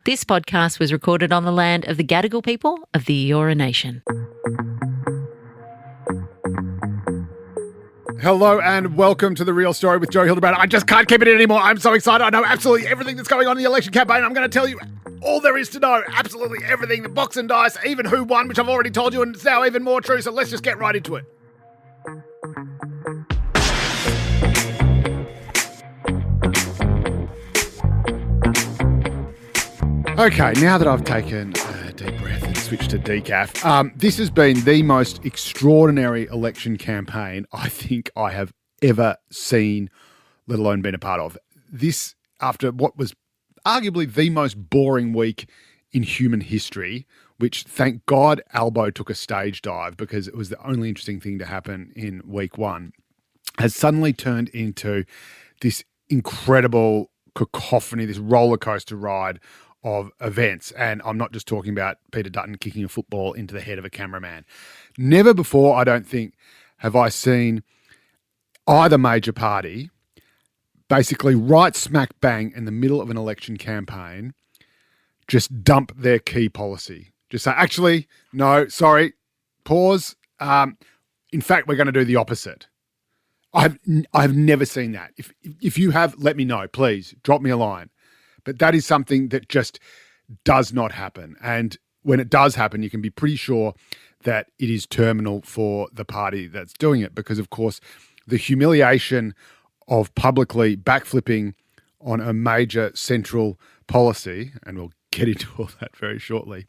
This podcast was recorded on the land of the Gadigal people of the Eora Nation. Hello and welcome to The Real Story with Joe Hildebrand. I just can't keep it in anymore. I'm so excited. I know absolutely everything that's going on in the election campaign. I'm going to tell you all there is to know. Absolutely everything. The box and dice, even who won, which I've already told you, and it's now even more true. So let's just get right into it. Okay, now that I've taken a deep breath and switched to decaf, this has been the most extraordinary election campaign I think I have ever seen, let alone been a part of. This, after what was arguably the most boring week in human history, which thank God Albo took a stage dive because it was the only interesting thing to happen in week one, has suddenly turned into this incredible cacophony, this roller coaster ride of events. And I'm not just talking about Peter Dutton kicking a football into the head of a cameraman. Never before, I don't think, have I seen either major party basically right smack bang in the middle of an election campaign just dump their key policy. Just say, actually, no, sorry, pause. In fact, we're going to do the opposite. I've never seen that. If you have, let me know, please. Drop me a line. But that is something that just does not happen. And when it does happen, you can be pretty sure that it is terminal for the party that's doing it. Because, of course, the humiliation of publicly backflipping on a major central policy, and we'll get into all that very shortly,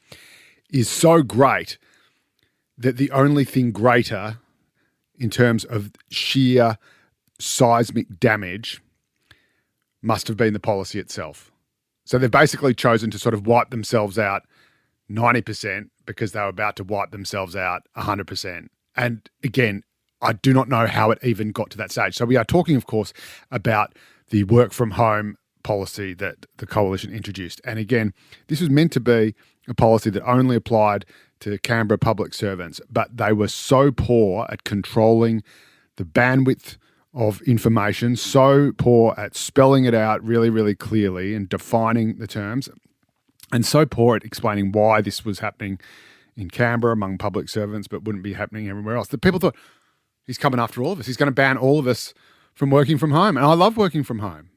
is so great that the only thing greater in terms of sheer seismic damage must have been the policy itself. So they've basically chosen to sort of wipe themselves out 90% because they were about to wipe themselves out 100%. And again, I do not know how it even got to that stage. So we are talking, of course, about the work from home policy that the coalition introduced. And again, this was meant to be a policy that only applied to Canberra public servants, but they were so poor at controlling the bandwidth of information, so poor at spelling it out really, really clearly and defining the terms, and so poor at explaining why this was happening in Canberra among public servants but wouldn't be happening everywhere else, that people thought, he's coming after all of us. He's going to ban all of us from working from home. And I love working from home.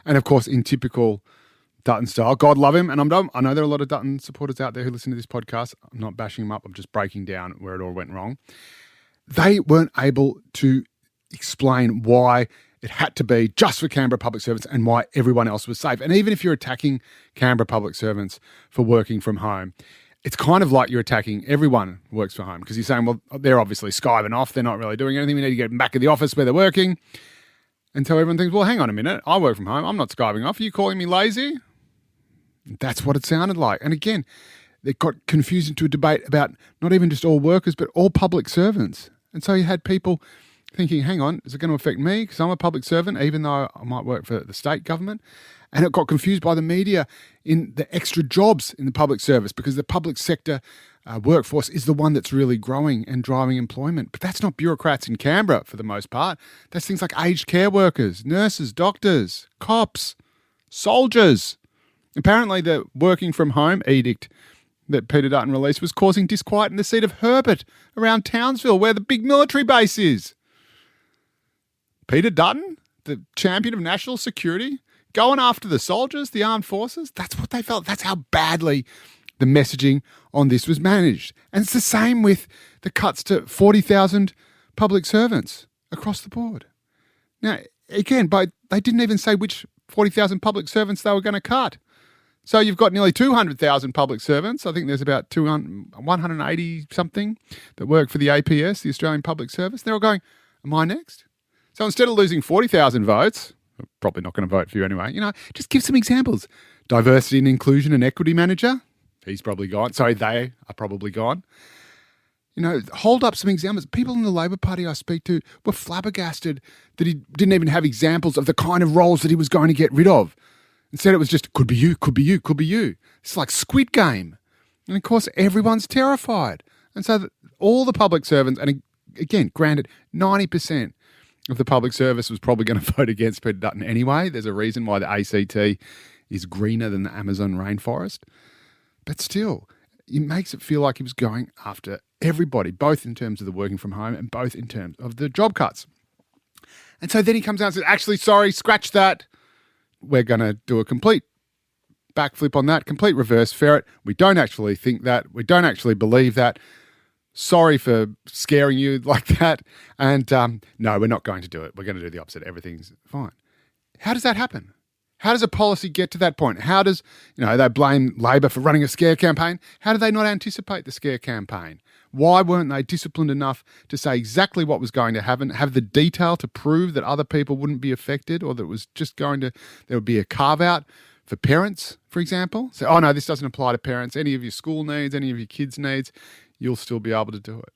And of course, in typical Dutton style, God love him. And I know there are a lot of Dutton supporters out there who listen to this podcast. I'm not bashing him up. I'm just breaking down where it all went wrong. They weren't able to explain why it had to be just for Canberra public servants and why everyone else was safe. And even if you're attacking Canberra public servants for working from home, it's kind of like you're attacking everyone who works from home because you're saying, well, they're obviously skiving off. They're not really doing anything. We need to get them back at the office where they're working. And so everyone thinks, well, hang on a minute. I work from home. I'm not skiving off. Are you calling me lazy? That's what it sounded like. And again, it got confused into a debate about not even just all workers, but all public servants. And so you had people thinking, hang on, is it going to affect me because I'm a public servant, even though I might work for the state government? And it got confused by the media in the extra jobs in the public service because the public sector workforce is the one that's really growing and driving employment. But that's not bureaucrats in Canberra for the most part. That's things like aged care workers, nurses, doctors, cops, soldiers. Apparently the working from home edict that Peter Dutton released was causing disquiet in the seat of Herbert around Townsville, where the big military base is. Peter Dutton, the champion of national security, going after the soldiers, the armed forces. That's what they felt. That's how badly the messaging on this was managed. And it's the same with the cuts to 40,000 public servants across the board. Now, again, they didn't even say which 40,000 public servants they were going to cut. So you've got nearly 200,000 public servants. I think there's about 180 something that work for the APS, the Australian Public Service. They're all going, am I next? So instead of losing 40,000 votes, I'm probably not going to vote for you anyway, just give some examples. Diversity and inclusion and equity manager, he's probably gone. Sorry, they are probably gone. Hold up some examples. People in the Labor Party I speak to were flabbergasted that he didn't even have examples of the kind of roles that he was going to get rid of. Instead, it was just, could be you, could be you, could be you. It's like Squid Game. And of course, everyone's terrified. And so all the public servants, and again, granted, 90% of the public service was probably going to vote against Peter Dutton anyway. There's a reason why the ACT is greener than the Amazon rainforest. But still, it makes it feel like he was going after everybody, both in terms of the working from home and both in terms of the job cuts. And so then he comes out and says, actually, sorry, scratch that. We're going to do a complete backflip on that, complete reverse ferret. We don't actually think that. We don't actually believe that. Sorry for scaring you like that. And no, we're not going to do it. We're going to do the opposite. Everything's fine. How does that happen? How does a policy get to that point? How does, they blame Labor for running a scare campaign. How do they not anticipate the scare campaign? Why weren't they disciplined enough to say exactly what was going to happen, have the detail to prove that other people wouldn't be affected, or that it was just there would be a carve out for parents, for example? So, oh no, this doesn't apply to parents. Any of your school needs, any of your kids' needs, you'll still be able to do it.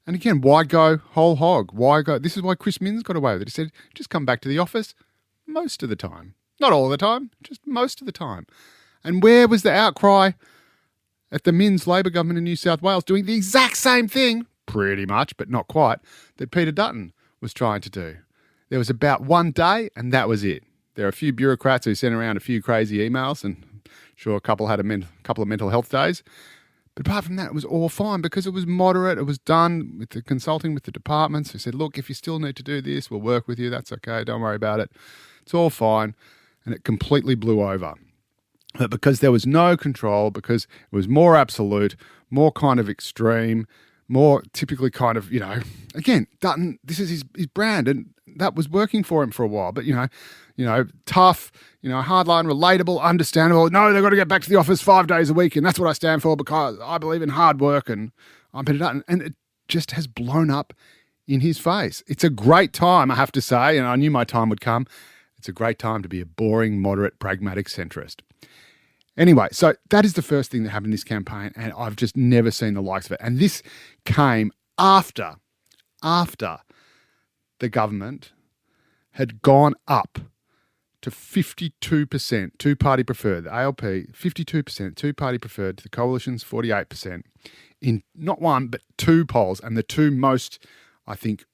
And again, why go whole hog? Why go? This is why Chris Minns got away with it. He said, just come back to the office most of the time. Not all the time, just most of the time. And where was the outcry at the Minns Labor government in New South Wales doing the exact same thing, pretty much, but not quite, that Peter Dutton was trying to do? There was about one day and that was it. There are a few bureaucrats who sent around a few crazy emails, and I'm sure a couple had a couple of mental health days. But apart from that, it was all fine because it was moderate. It was done with the consulting with the departments who said, look, if you still need to do this, we'll work with you. That's okay. Don't worry about it. It's all fine. And it completely blew over. But because there was no control, because it was more absolute, more kind of extreme, more typically kind of, again, Dutton, this is his brand, and that was working for him for a while. But, tough, hardline, relatable, understandable. No, they've got to get back to the office 5 days a week, and that's what I stand for because I believe in hard work, and I'm Peter Dutton. And it just has blown up in his face. It's a great time, I have to say, and I knew my time would come. It's a great time to be a boring, moderate, pragmatic centrist. Anyway, so that is the first thing that happened in this campaign, and I've just never seen the likes of it. And this came after the government had gone up to 52% two-party preferred, the ALP, 52% two-party preferred to the coalition's 48% in not one but two polls, and the two most, I think,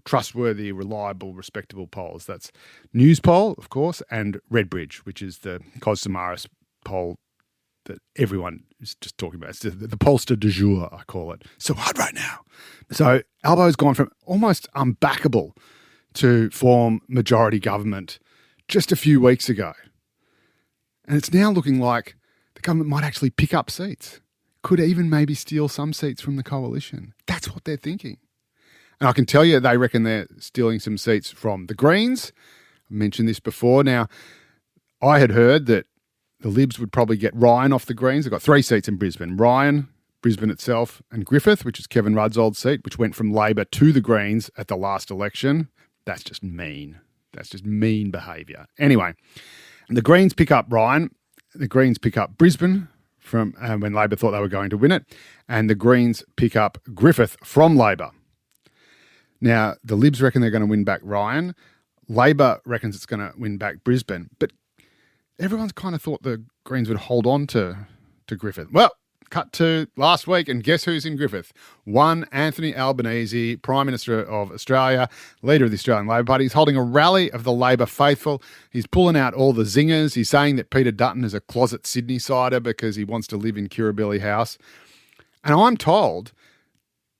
trustworthy, reliable, respectable polls. That's News Poll, of course, and Redbridge, which is the Cos Samaris poll that everyone is just talking about. It's the pollster du jour, I call it. So hard right now. So Albo's gone from almost unbackable to form majority government just a few weeks ago. And it's now looking like the government might actually pick up seats, could even maybe steal some seats from the coalition. That's what they're thinking. And I can tell you they reckon they're stealing some seats from the Greens. I mentioned this before. Now, I had heard that the Libs would probably get Ryan off the Greens. They've got 3 seats in Brisbane. Ryan, Brisbane itself, and Griffith, which is Kevin Rudd's old seat, which went from Labor to the Greens at the last election. That's just mean. That's just mean behaviour. Anyway, the Greens pick up Ryan. The Greens pick up Brisbane from when Labor thought they were going to win it. And the Greens pick up Griffith from Labor. Now, the Libs reckon they're going to win back Ryan. Labor reckons it's going to win back Brisbane. But everyone's kind of thought the Greens would hold on to Griffith. Well, cut to last week, and guess who's in Griffith? One Anthony Albanese, Prime Minister of Australia, leader of the Australian Labor Party. He's holding a rally of the Labor faithful. He's pulling out all the zingers. He's saying that Peter Dutton is a closet Sydney-sider because he wants to live in Kirribilli House. And I'm told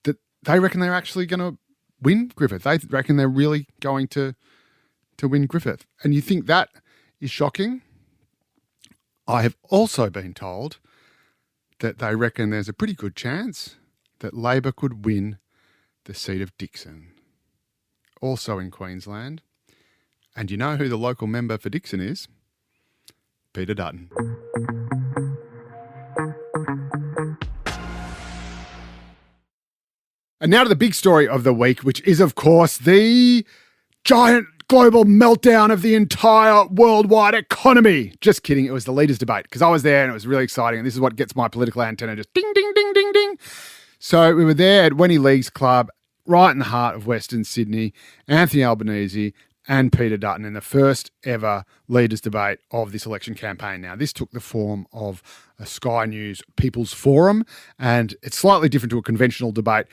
that they reckon they're actually going to win Griffith. They reckon they're really going to win Griffith. And you think that is shocking? I have also been told that they reckon there's a pretty good chance that Labor could win the seat of Dixon, also in Queensland. And you know who the local member for Dixon is? Peter Dutton. And now to the big story of the week, which is, of course, the giant global meltdown of the entire worldwide economy. Just kidding. It was the leaders' debate because I was there and it was really exciting. And this is what gets my political antenna just ding, ding, ding, ding, ding. So we were there at Wenny League's club, right in the heart of Western Sydney, Anthony Albanese and Peter Dutton in the first ever leaders' debate of this election campaign. Now, this took the form of a Sky News People's Forum, and it's slightly different to a conventional debate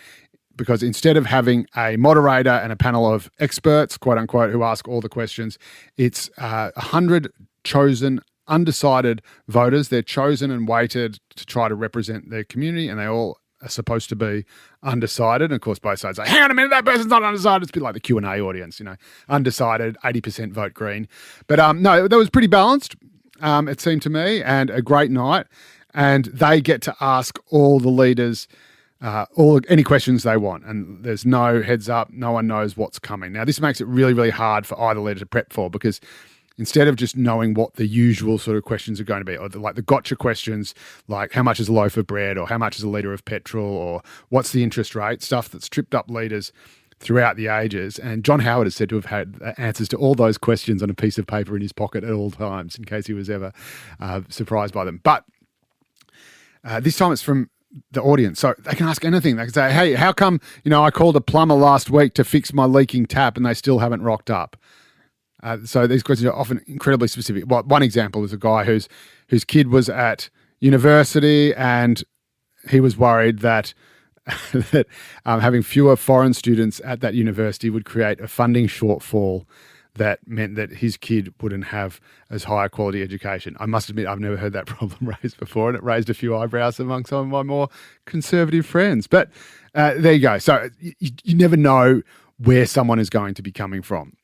because instead of having a moderator and a panel of experts, quote unquote, who ask all the questions, it's 100 chosen undecided voters. They're chosen and weighted to try to represent their community, and they all are supposed to be undecided. And of course, both sides say, hang on a minute, that person's not undecided. It's a bit like the Q&A audience, undecided, 80% vote green. But no, that was pretty balanced, it seemed to me, and a great night. And they get to ask all the leaders any questions they want, and there's no heads up. No one knows what's coming. Now, this makes it really, really hard for either leader to prep for, because instead of just knowing what the usual sort of questions are going to be, or the gotcha questions, like how much is a loaf of bread, or how much is a litre of petrol, or what's the interest rate, stuff that's tripped up leaders throughout the ages. And John Howard is said to have had answers to all those questions on a piece of paper in his pocket at all times, in case he was ever surprised by them. But this time it's from the audience, so they can ask anything. They can say, hey, how come, I called a plumber last week to fix my leaking tap and they still haven't rocked up? So these questions are often incredibly specific. One example is a guy whose kid was at university, and he was worried that having fewer foreign students at that university would create a funding shortfall that meant that his kid wouldn't have as high a quality education. I must admit, I've never heard that problem raised before, and it raised a few eyebrows among some of my more conservative friends. But there you go. So you never know where someone is going to be coming from.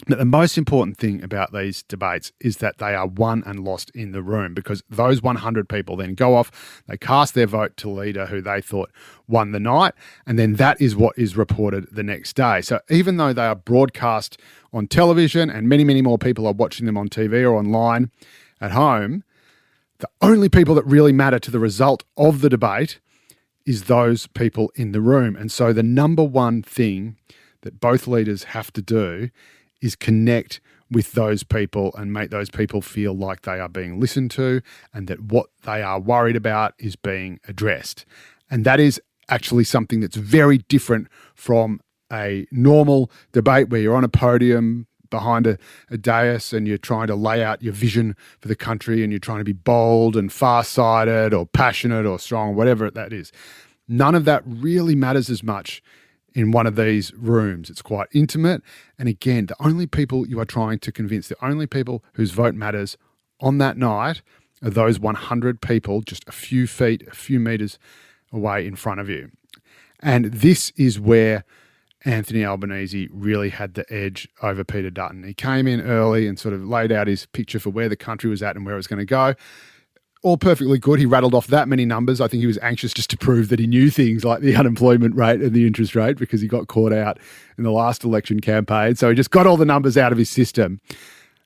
But the most important thing about these debates is that they are won and lost in the room, because those 100 people then go off, they cast their vote to leader who they thought won the night, and then that is what is reported the next day. So even though they are broadcast on television and many, many more people are watching them on TV or online at home, the only people that really matter to the result of the debate is those people in the room. And so the number one thing that both leaders have to do is connect with those people and make those people feel like they are being listened to, and that what they are worried about is being addressed. And that is actually something that's very different from a normal debate where you're on a podium behind a dais and you're trying to lay out your vision for the country, and you're trying to be bold and far-sighted or passionate or strong, whatever that is. None of that really matters as much in one of these rooms. It's quite intimate. And again, the only people you are trying to convince, the only people whose vote matters on that night are those 100 people just a few feet, a few meters away in front of you. And this is where Anthony Albanese really had the edge over Peter Dutton. He came in early and sort of laid out his picture for where the country was at and where it was going to go. All perfectly good. He rattled off that many numbers. I think he was anxious just to prove that he knew things like the unemployment rate and the interest rate, because he got caught out in the last election campaign. So he just got all the numbers out of his system.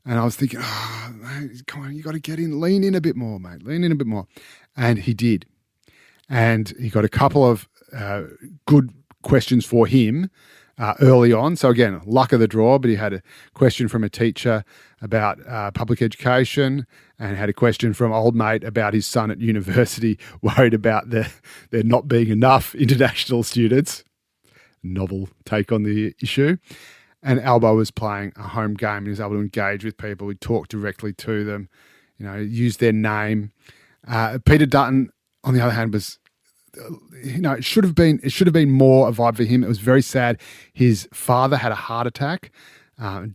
And I was thinking, mate, come on, you got to get in, lean in a bit more, mate, lean in a bit more. And he did. And he got a couple of good questions for him early on. So again, luck of the draw, but he had a question from a teacher about public education, and had a question from old mate about his son at university, worried about there not being enough international students. Novel take on the issue. And Albo was playing a home game, and he was able to engage with people. He talked directly to them, used their name. Peter Dutton, on the other hand, was, it should have been more a vibe for him. It was very sad. His father had a heart attack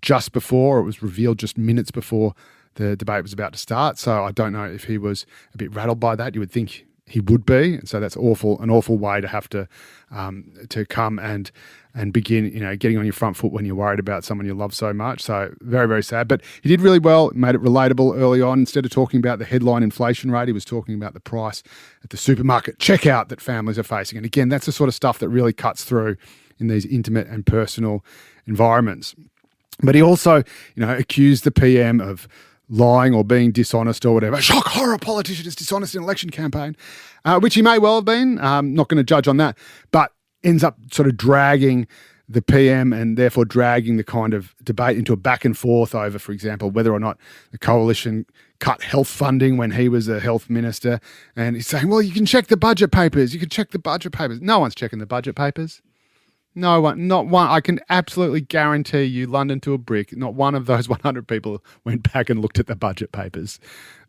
just before, it was revealed just minutes before the debate was about to start. So I don't know if he was a bit rattled by that. You would think he would be, and so that's an awful way to have to come and begin, getting on your front foot when you're worried about someone you love so much. So very, very sad. But he did really well, made it relatable early on. Instead of talking about the headline inflation rate, he was talking about the price at the supermarket checkout that families are facing. And again, that's the sort of stuff that really cuts through in these intimate and personal environments. But he also, accused the PM of lying or being dishonest or whatever. Shock, horror, politician is dishonest in an election campaign, which he may well have been. Not going to judge on that, but ends up sort of dragging the PM and therefore dragging the kind of debate into a back and forth over, for example, whether or not the coalition cut health funding when he was a health minister. And he's saying, well, you can check the budget papers. No one's checking the budget papers. No one, not one. I can absolutely guarantee you, London to a brick, not one of those 100 people went back and looked at the budget papers.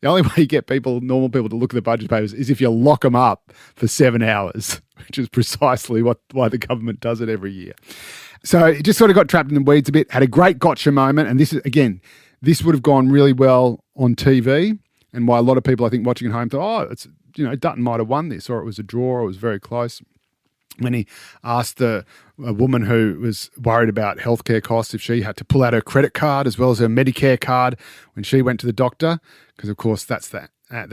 The only way you get normal people to look at the budget papers is if you lock them up for 7 hours, which is precisely why the government does it every year. So it just sort of got trapped in the weeds a bit, had a great gotcha moment. And this would have gone really well on TV, and why a lot of people, I think, watching at home thought, Dutton might have won this, or it was a draw, or it was very close. When he asked a woman who was worried about healthcare costs if she had to pull out her credit card as well as her Medicare card when she went to the doctor, because of course that's the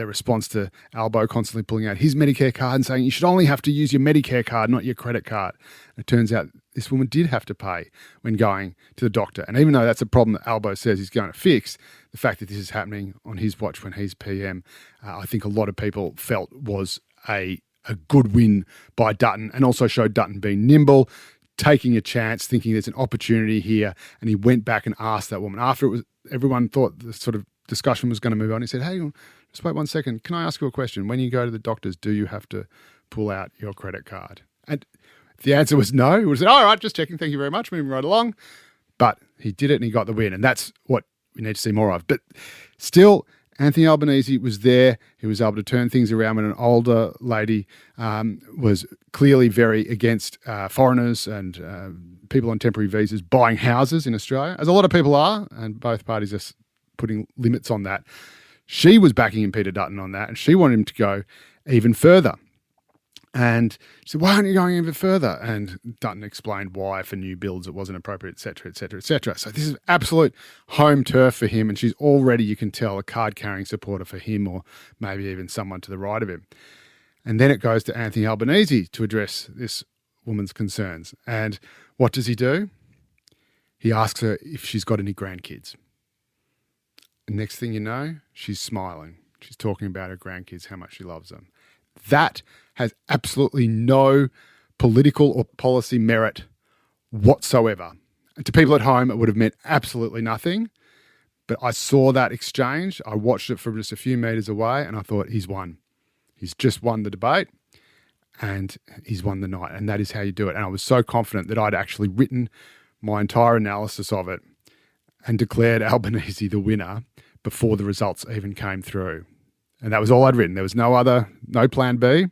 response to Albo constantly pulling out his Medicare card and saying you should only have to use your Medicare card, not your credit card. And it turns out this woman did have to pay when going to the doctor. And even though that's a problem that Albo says he's going to fix, the fact that this is happening on his watch when he's PM, I think a lot of people felt was a good win by Dutton, and also showed Dutton being nimble, taking a chance, thinking there's an opportunity here. And he went back and asked that woman after everyone thought the sort of discussion was going to move on. He said, "Hey, just wait 1 second. Can I ask you a question? When you go to the doctors, do you have to pull out your credit card?" And if the answer was no, he would have said, "All right, just checking. Thank you very much. Moving right along." But he did it and he got the win. And that's what we need to see more of. But still, Anthony Albanese was there. He was able to turn things around when an older lady was clearly very against foreigners and people on temporary visas buying houses in Australia, as a lot of people are, and both parties are putting limits on that. She was backing in Peter Dutton on that, and she wanted him to go even further. And she said, "Why aren't you going even further?" And Dutton explained why for new builds it wasn't appropriate, et cetera, et cetera, et cetera. So this is absolute home turf for him, and she's already, you can tell, a card-carrying supporter for him, or maybe even someone to the right of him. And then it goes to Anthony Albanese to address this woman's concerns. And what does he do? He asks her if she's got any grandkids. And next thing you know, she's smiling. She's talking about her grandkids, how much she loves them. That has absolutely no political or policy merit whatsoever. And to people at home, it would have meant absolutely nothing. But I saw that exchange. I watched it from just a few metres away, and I thought, he's won. He's just won the debate, and he's won the night. And that is how you do it. And I was so confident that I'd actually written my entire analysis of it and declared Albanese the winner before the results even came through. And that was all I'd written. There was no plan B.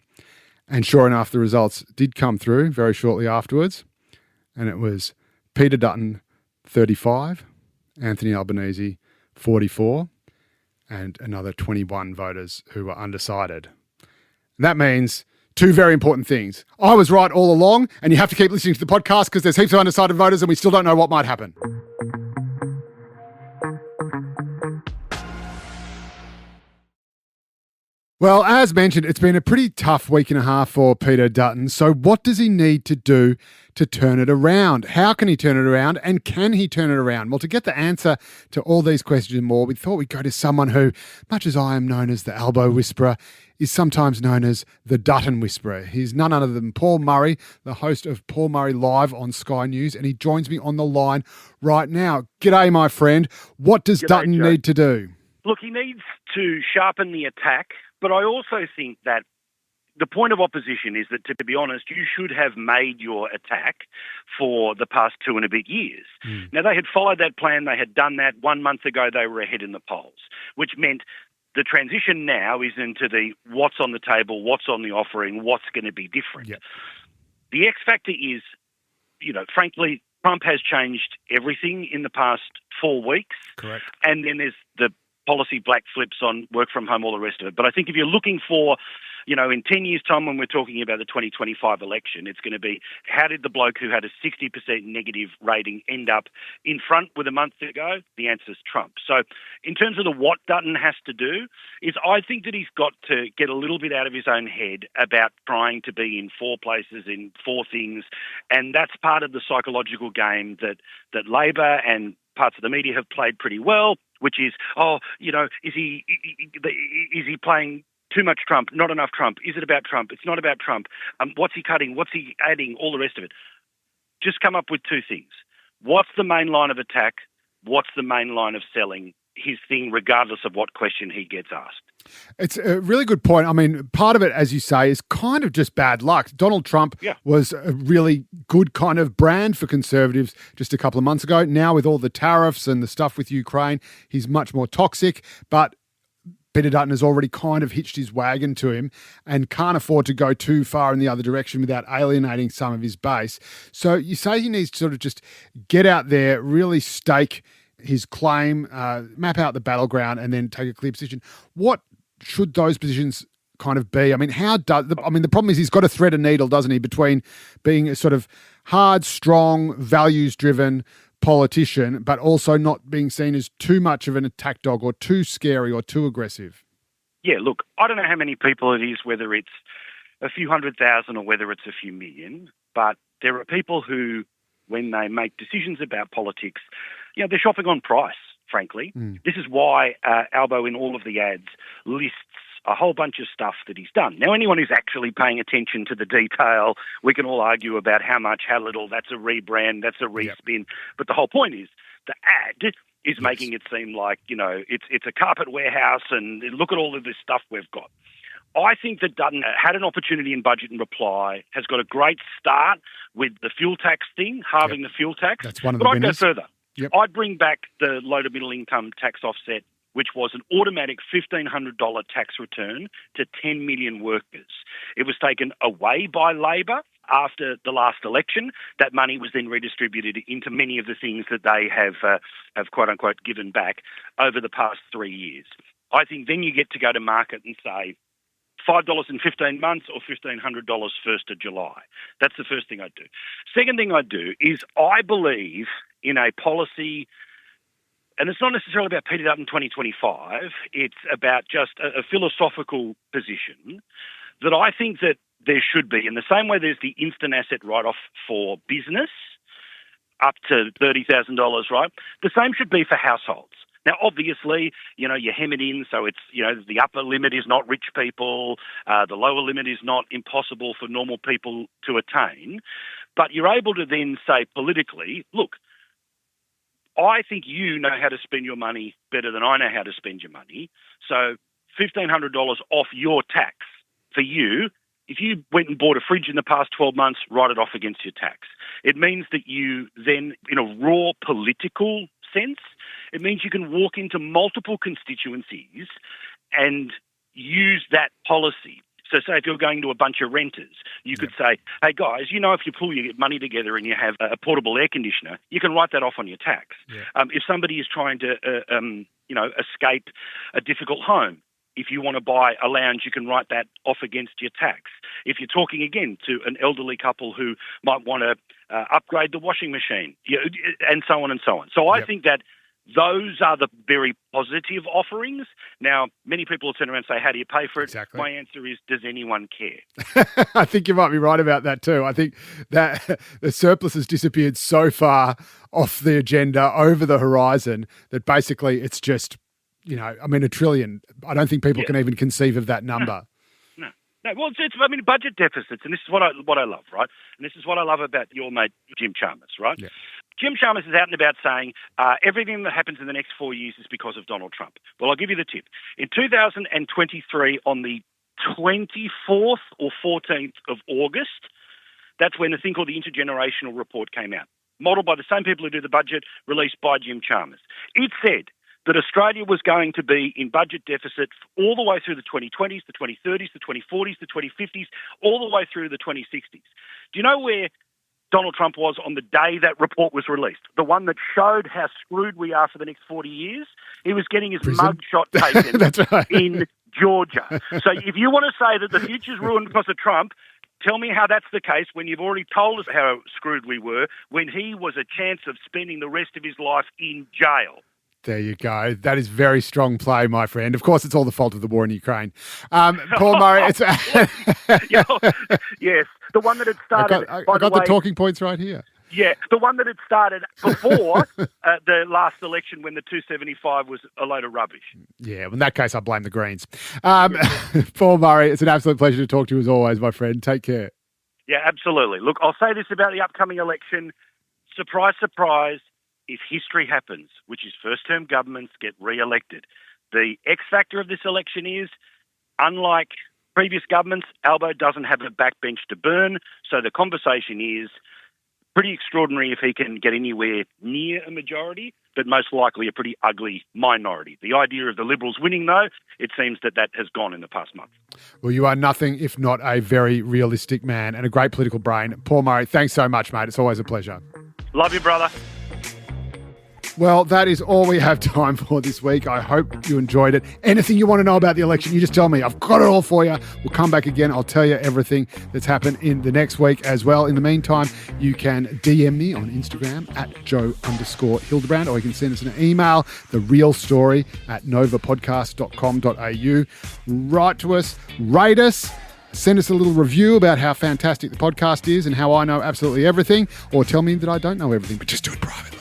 And sure enough, the results did come through very shortly afterwards. And it was Peter Dutton, 35, Anthony Albanese, 44, and another 21 voters who were undecided. And that means two very important things. I was right all along, and you have to keep listening to the podcast because there's heaps of undecided voters and we still don't know what might happen. Well, as mentioned, it's been a pretty tough week and a half for Peter Dutton. So what does he need to do to turn it around? How can he turn it around? And can he turn it around? Well, to get the answer to all these questions and more, we thought we'd go to someone who, much as I am known as the Albo Whisperer, is sometimes known as the Dutton Whisperer. He's none other than Paul Murray, the host of Paul Murray Live on Sky News, and he joins me on the line right now. G'day, my friend. What does Dutton need to do? Look, he needs to sharpen the attack. But I also think that the point of opposition is that, to be honest, you should have made your attack for the past 2 and a bit years. Now, they had followed that plan. They had done that. 1 month ago, they were ahead in the polls, which meant the transition now is into the what's on the table, what's on the offering, what's going to be different. Yep. The X factor is, frankly, Trump has changed everything in the past 4 weeks. Correct. And then there's the policy black flips on work from home, all the rest of it. But I think if you're looking for, in 10 years' time when we're talking about the 2025 election, it's going to be how did the bloke who had a 60% negative rating end up in front with a month ago? The answer's Trump. So in terms of what Dutton has to do is I think that he's got to get a little bit out of his own head about trying to be in 4 places, in 4 things. And that's part of the psychological game that Labor and parts of the media have played pretty well, which is, is he playing too much Trump, not enough Trump? Is it about Trump? It's not about Trump. What's he cutting? What's he adding? All the rest of it. Just come up with 2 things. What's the main line of attack? What's the main line of selling his thing regardless of what question he gets asked. It's a really good point. I mean, part of it, as you say, is kind of just bad luck. Donald Trump was a really good kind of brand for Conservatives just a couple of months ago. Now with all the tariffs and the stuff with Ukraine, he's much more toxic. But Peter Dutton has already kind of hitched his wagon to him and can't afford to go too far in the other direction without alienating some of his base. So you say he needs to sort of just get out there, really stake his claim, map out the battleground, and then take a clear position. What should those positions kind of be? I mean, the problem is he's got to thread a needle, doesn't he, between being a sort of hard, strong, values-driven politician, but also not being seen as too much of an attack dog or too scary or too aggressive. Yeah, look, I don't know how many people it is, whether it's a few 100,000 or whether it's a few million, but there are people who, when they make decisions about politics, they're shopping on price, frankly. This is why Albo in all of the ads lists a whole bunch of stuff that he's done. Now, anyone who's actually paying attention to the detail, we can all argue about how much, how little, that's a rebrand, that's a respin. But the whole point is the ad is making it seem like, it's a carpet warehouse and look at all of this stuff we've got. I think that Dutton had an opportunity in Budget and Reply, has got a great start with the fuel tax thing, halving the fuel tax. That's one of the the winners. I'd go further. Yep. I'd bring back the low to middle income tax offset, which was an automatic $1,500 tax return to 10 million workers. It was taken away by Labor after the last election. That money was then redistributed into many of the things that they have quote unquote given back over the past 3 years. I think then you get to go to market and say $5 in 15 months or $1,500 1st of July. That's the first thing I'd do. Second thing I'd do is I believe in a policy, and it's not necessarily about Peter Dutton 2025, it's about just a philosophical position that I think that there should be. In the same way there's the instant asset write-off for business up to $30,000, right? The same should be for households. Now, obviously, you hem it in, so it's, the upper limit is not rich people, the lower limit is not impossible for normal people to attain, but you're able to then say politically, look, I think you know how to spend your money better than I know how to spend your money, so $1,500 off your tax for you. If you went and bought a fridge in the past 12 months, write it off against your tax. It means that you then, in a raw political sense, it means you can walk into multiple constituencies and use that policy. So say if you're going to a bunch of renters, you could say, hey guys, if you pull your money together and you have a portable air conditioner, you can write that off on your tax. Yeah. If somebody is trying to, escape a difficult home, if you want to buy a lounge, you can write that off against your tax. If you're talking, again, to an elderly couple who might want to upgrade the washing machine, and so on and so on. So I think that those are the very positive offerings. Now, many people will turn around and say, how do you pay for it? Exactly. My answer is, does anyone care? I think you might be right about that too. I think that the surplus has disappeared so far off the agenda, over the horizon, that basically it's just, $1 trillion. I don't think people can even conceive of that number. No. Well, it's budget deficits, and this is what I love, right? And this is what I love about your mate, Jim Chalmers, right? Yeah. Jim Chalmers is out and about saying everything that happens in the next 4 years is because of Donald Trump. Well, I'll give you the tip. In 2023, on the 24th or 14th of August, that's when the thing called the Intergenerational Report came out, modelled by the same people who do the budget, released by Jim Chalmers. It said that Australia was going to be in budget deficit all the way through the 2020s, the 2030s, the 2040s, the 2050s, all the way through the 2060s. Do you know where Donald Trump was on the day that report was released? The one that showed how screwed we are for the next 40 years? He was getting his mugshot taken That's right. in Georgia. So if you want to say that the future's ruined because of Trump, tell me how that's the case when you've already told us how screwed we were when he was a chance of spending the rest of his life in jail. There you go. That is very strong play, my friend. Of course, it's all the fault of the war in Ukraine. Paul Murray, it's... Yes, the one that had started... I got the talking points right here. Yeah, the one that had started before the last election when the 275 was a load of rubbish. Yeah, well, in that case, I blame the Greens. Paul Murray, it's an absolute pleasure to talk to you as always, my friend. Take care. Yeah, absolutely. Look, I'll say this about the upcoming election. Surprise, surprise. if history happens, which is first-term governments get re-elected, the X factor of this election is, unlike previous governments, Albo doesn't have a backbench to burn, so the conversation is pretty extraordinary if he can get anywhere near a majority, but most likely a pretty ugly minority. The idea of the Liberals winning, though, it seems that has gone in the past month. Well, you are nothing if not a very realistic man and a great political brain. Paul Murray, thanks so much, mate. It's always a pleasure. Love you, brother. Well, that is all we have time for this week. I hope you enjoyed it. Anything you want to know about the election, you just tell me. I've got it all for you. We'll come back again. I'll tell you everything that's happened in the next week as well. In the meantime, you can DM me on Instagram at Joe_Hildebrand, or you can send us an email, therealstory@novapodcast.com.au. Write to us, rate us, send us a little review about how fantastic the podcast is and how I know absolutely everything, or tell me that I don't know everything, but just do it privately.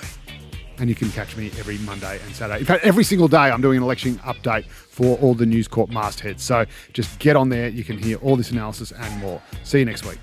And you can catch me every Monday and Saturday. In fact, every single day I'm doing an election update for all the News Corp mastheads. So just get on there. You can hear all this analysis and more. See you next week.